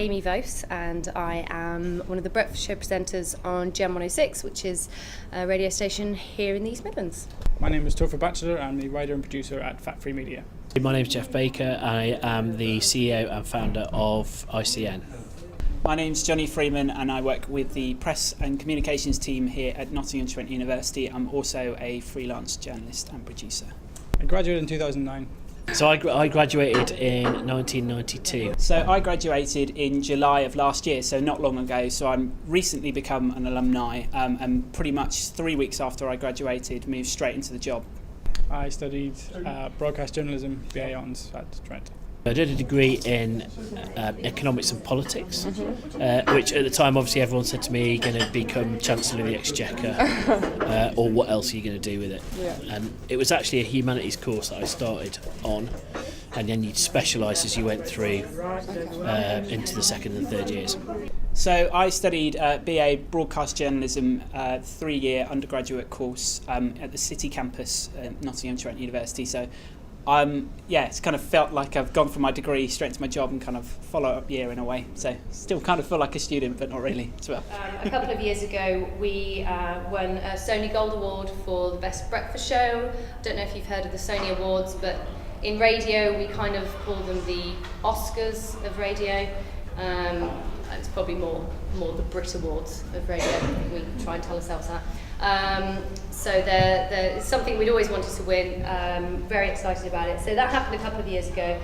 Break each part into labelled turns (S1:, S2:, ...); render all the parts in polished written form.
S1: Amy Vose, and I am one of the breakfast show presenters on Gem 106, which is a radio station here in the East Midlands.
S2: My name is Topher Batchelor. I'm the writer and producer at Fat Free Media.
S3: My name is Jeff Baker. I am the CEO and founder of ICN.
S4: My name's Johnny Freeman and I work with the press and communications team here at Nottingham Trent University. I'm also a freelance journalist and producer.
S2: I graduated in 2009.
S3: So I graduated in 1992.
S4: So I graduated in July of last year, so not long ago. So I'm recently become an alumni and pretty much 3 weeks after I graduated moved straight into the job.
S2: I studied broadcast journalism, BA Hons at Trent.
S3: I did a degree in economics and politics, which at the time obviously everyone said to me, "Are you going to become Chancellor of the Exchequer, or what else are you going to do with it?" Yeah. And it was actually a humanities course that I started on, and then you'd specialise as you went through into the second and third years.
S4: So I studied BA Broadcast Journalism, 3-year undergraduate course at the City campus at Nottingham Trent University. So it's kind of felt like I've gone from my degree straight into my job and kind of follow-up year in a way. So still kind of feel like a student, but not really as well.
S1: A couple of years ago, we won a Sony Gold Award for the Best Breakfast Show. I don't know if you've heard of the Sony Awards, but in radio, we kind of call them the Oscars of radio. It's probably more the Brit Awards of radio. We try and tell ourselves that. So it's something we'd always wanted to win. Very excited about it. So that happened a couple of years ago.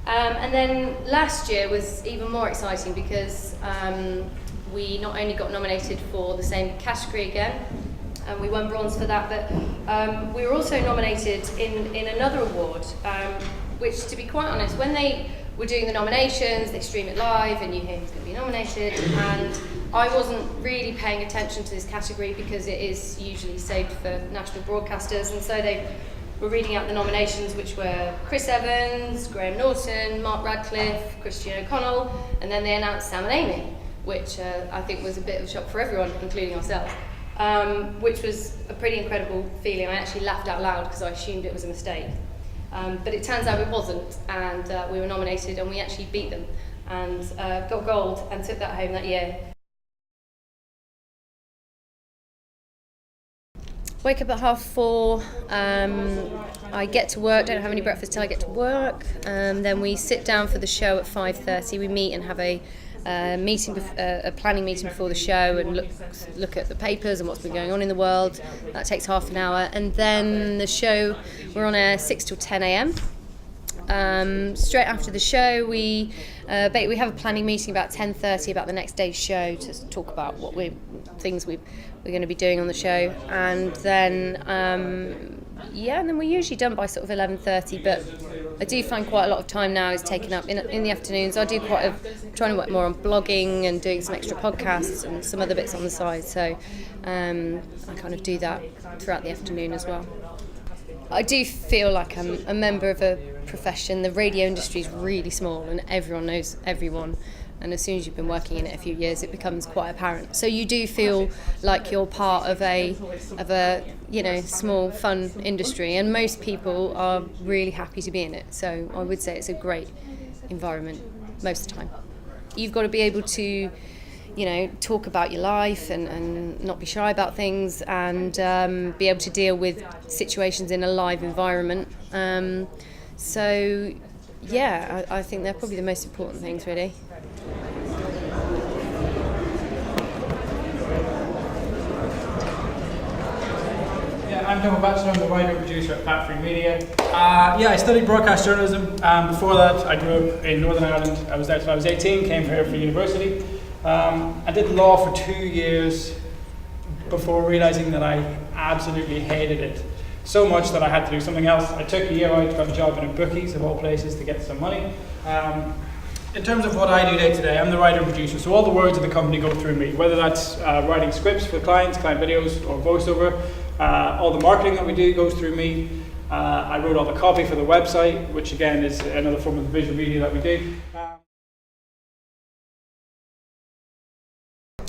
S1: And then last year was even more exciting because we not only got nominated for the same category again, and we won bronze for that, but we were also nominated in another award, which, to be quite honest, when they were doing the nominations, they stream it live and you hear who's going to be nominated, and I wasn't really paying attention to this category because it is usually saved for national broadcasters, and so they were reading out the nominations, which were Chris Evans, Graham Norton, Mark Radcliffe, Christian O'Connell, and then they announced Sam and Amy, which I think was a bit of a shock for everyone, including ourselves, which was a pretty incredible feeling. I actually laughed out loud because I assumed it was a mistake. But it turns out it wasn't, and we were nominated and we actually beat them and got gold and took that home that year. Wake up at 4:30, I get to work, don't have any breakfast till I get to work, then we sit down for the show at 5:30, we meet and have a planning meeting before the show and look at the papers and what's been going on in the world. That takes half an hour, and then the show, we're on air 6 till 10 a.m. Straight after the show, we have a planning meeting about 10:30 about the next day's show to talk about what we're going to be doing on the show, and then and then we're usually done by sort of 11:30. But I do find quite a lot of time now is taken up in the afternoons. I do trying to work more on blogging and doing some extra podcasts and some other bits on the side. So I kind of do that throughout the afternoon as well. I do feel like I'm a member of a profession. The radio industry is really small and everyone knows everyone. And as soon as you've been working in it a few years, it becomes quite apparent. So you do feel like you're part of a small, fun industry, and most people are really happy to be in it. So I would say it's a great environment most of the time. You've got to be able to, talk about your life and not be shy about things, and be able to deal with situations in a live environment. I think they're probably the most important things, really.
S2: I'm Topher Batchelor. I'm the writer and producer at Fat Free Media. I studied broadcast journalism. Before that, I grew up in Northern Ireland. I was there till I was 18, came here for university. I did law for 2 years before realising that I absolutely hated it so much that I had to do something else. I took a year out, got a job in a bookies, of all places, to get some money. In terms of what I do day to day, I'm the writer and producer, so all the words of the company go through me, whether that's writing scripts for clients, client videos, or voiceover. All the marketing that we do goes through me. I wrote all the copy for the website, which again is another form of visual media that we do.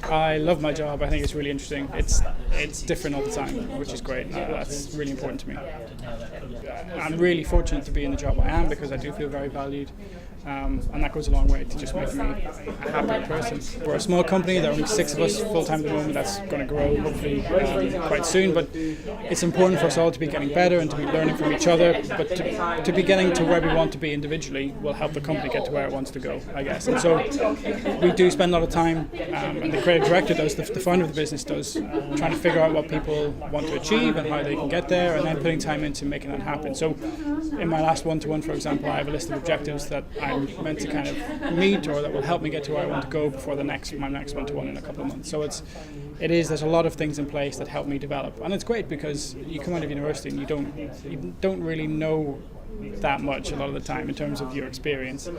S2: I love my job. I think it's really interesting. It's different all the time, which is great. That's really important to me. I'm really fortunate to be in the job I am because I do feel very valued. and that goes a long way to just making me a happier person. We're a small company, there are only 6 of us full-time at the moment. That's going to grow hopefully quite soon, but it's important for us all to be getting better and to be learning from each other, but to be getting to where we want to be individually will help the company get to where it wants to go, I guess. And so we do spend a lot of time, and the creative director does, the founder of the business does, trying to figure out what people want to achieve and how they can get there, and then putting time into making that happen. So in my last one-to-one, for example, I have a list of objectives that I'm meant to kind of meet, or that will help me get to where I want to go before my next one-to-one in a couple of months. So there's a lot of things in place that help me develop, and it's great because you come out of university and you don't really know that much a lot of the time in terms of your experience,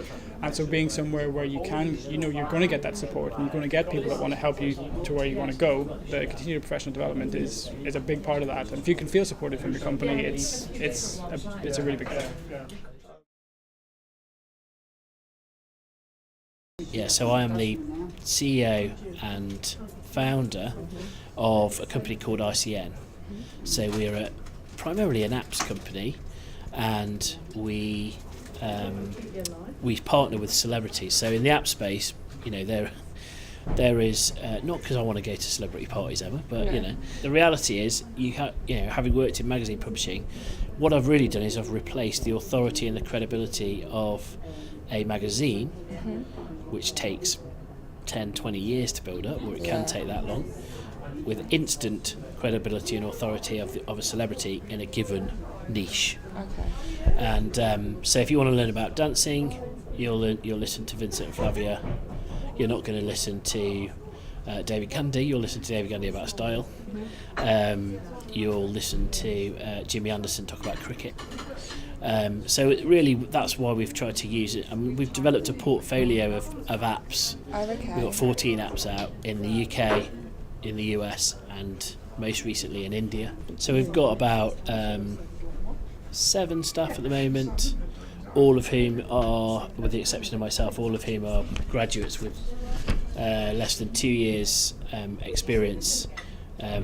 S2: and so being somewhere where you're going to get that support and you're going to get people that want to help you to where you want to go, the continued professional development is a big part of that, and if you can feel supported from your company, it's a really big thing.
S3: Yeah, so I am the CEO and founder of a company called ICN. So we're primarily an apps company, and we partner with celebrities. So in the app space, there is not because I want to go to celebrity parties ever, but the reality is having worked in magazine publishing, what I've really done is I've replaced the authority and the credibility of a magazine, which takes 10-20 years to build up, or it can take that long, with instant credibility and authority of a celebrity in a given niche. Okay. And so if you want to learn about dancing, you'll listen to Vincent and Flavia. You're not going to listen to David Gandy. You'll listen to David Gandy about style. You'll listen to Jimmy Anderson talk about cricket. So that's why we've tried to use it. I mean, we've developed a portfolio of apps.
S5: Oh, okay.
S3: We've got 14 apps out in the UK, in the US, and most recently in India. So we've got about 7 staff at the moment, all of whom are, with the exception of myself, all of whom are graduates with less than 2 years experience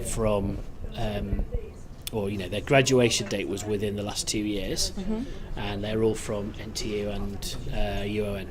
S3: from their graduation date was within the last 2 years, and they're all from NTU and UON.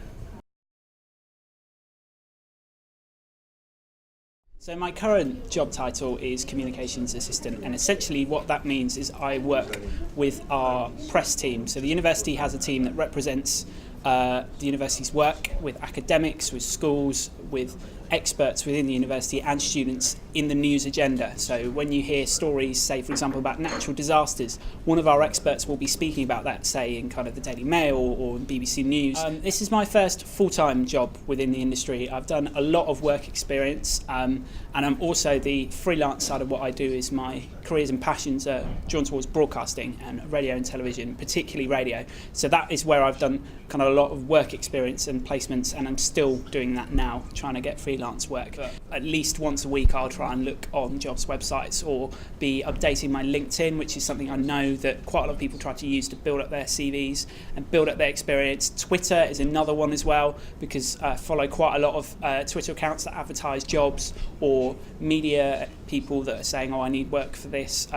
S4: So my current job title is Communications Assistant, and essentially what that means is I work with our press team. So the university has a team that represents the university's work with academics, with schools, with experts within the university and students in the news agenda. So when you hear stories, say for example about natural disasters, one of our experts will be speaking about that, say in kind of the Daily Mail or BBC News. This is my first full-time job within the industry. I've done a lot of work experience, and I'm also the freelance side of what I do is my careers and passions are drawn towards broadcasting and radio and television, particularly radio. So that is where I've done kind of a lot of work experience and placements, and I'm still doing that now, trying to get freelance work. But at least once a week I'll try and look on jobs websites or be updating my LinkedIn, which is something I know that quite a lot of people try to use to build up their CVs and build up their experience. Twitter is another one as well, because I follow quite a lot of Twitter accounts that advertise jobs or media people that are saying, oh, I need work for this.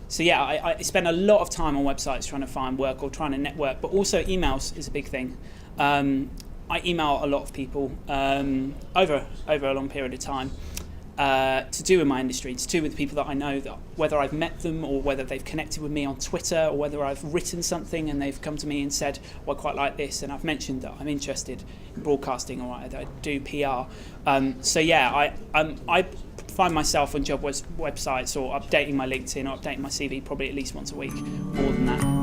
S4: So yeah, I spend a lot of time on websites trying to find work or trying to network, but also emails is a big thing. I email a lot of people over a long period of time to do with my industry, to do with people that I know, that whether I've met them or whether they've connected with me on Twitter or whether I've written something and they've come to me and said, well, I quite like this, and I've mentioned that I'm interested in broadcasting or I do PR. So yeah, I find myself on job websites or updating my LinkedIn or updating my CV probably at least once a week, more than that.